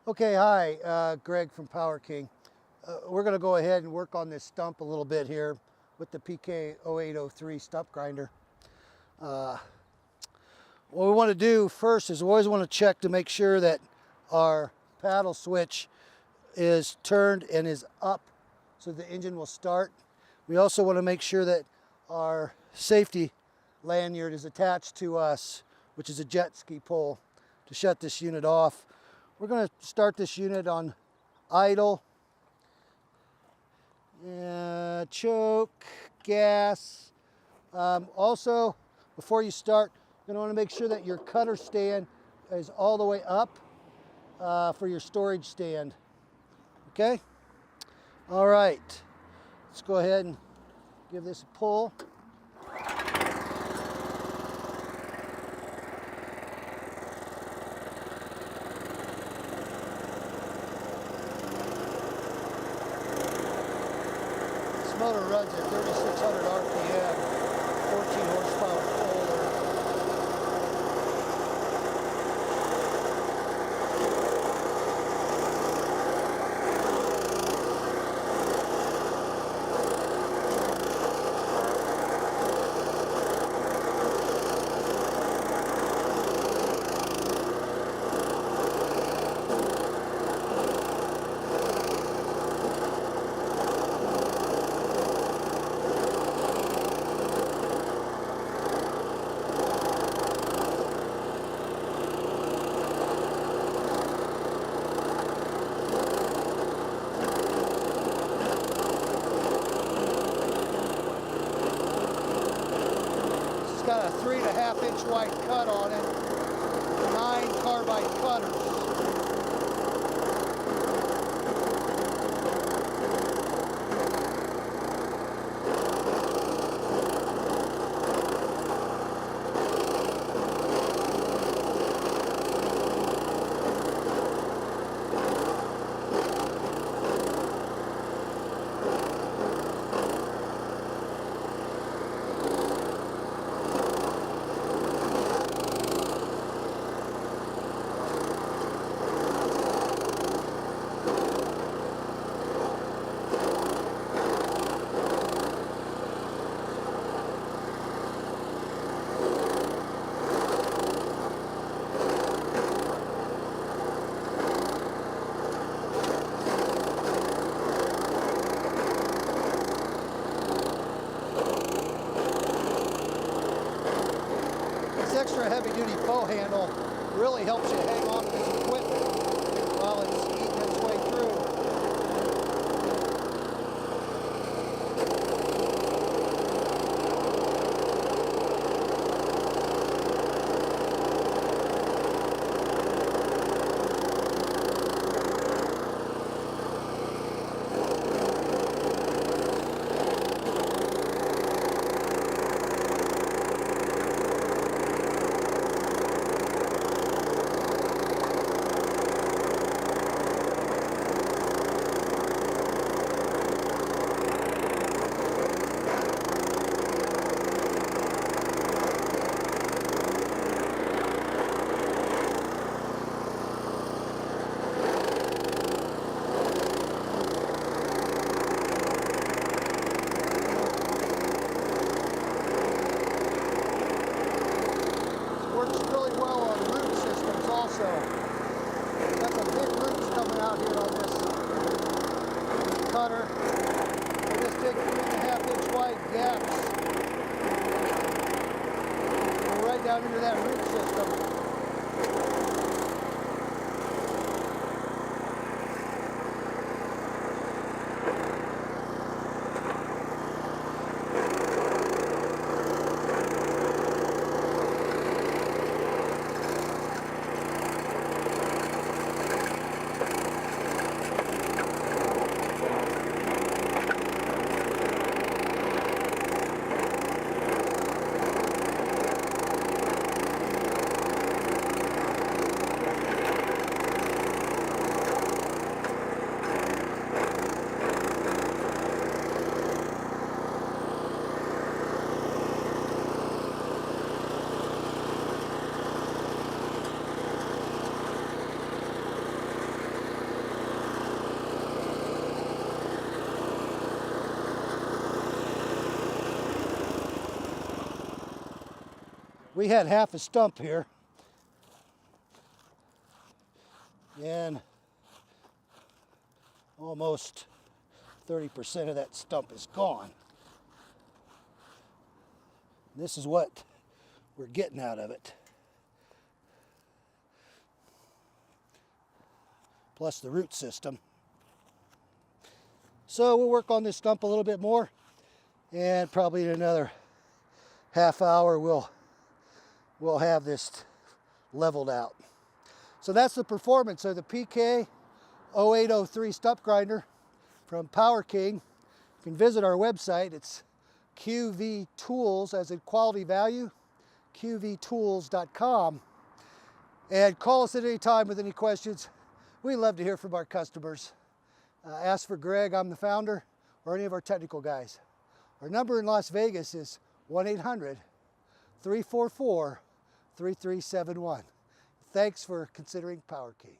Okay, hi, Greg from Power King. We're going to go ahead and work on this stump a little bit here with the PK0803 stump grinder. What we want to do first is we always want to check to make sure that our paddle switch is turned and is up so the engine will start. We also want to make sure that our safety lanyard is attached to us, which is a jet ski pole, to shut this unit off. We're going to start this unit on idle, choke, gas. Also, before you start, you're going to want to make sure that your cutter stand is all the way up for your storage stand. Okay? All right. Let's go ahead and give this a pull. This motor runs at 3,600 RPM, 14 horsepower Kohler. Got a 3.5 inch wide cut on it, 9 carbide cutters. Extra heavy duty bow handle really helps you hang on to this equipment while it's eating its way through. we had half a stump here. And almost 30% of that stump is gone. This is what we're getting out of it. Plus the root system. So we'll work on this stump a little bit more, and probably in another half hour we'll have this leveled out. So that's the performance of the PK0803 stump grinder from Power King. You can visit our website. It's QV Tools, as in quality value, qvtools.com. And call us at any time with any questions. We love to hear from our customers. Ask for Greg, I'm the founder, or any of our technical guys. Our number in Las Vegas is 1-800-344-3371. Thanks for considering Power King.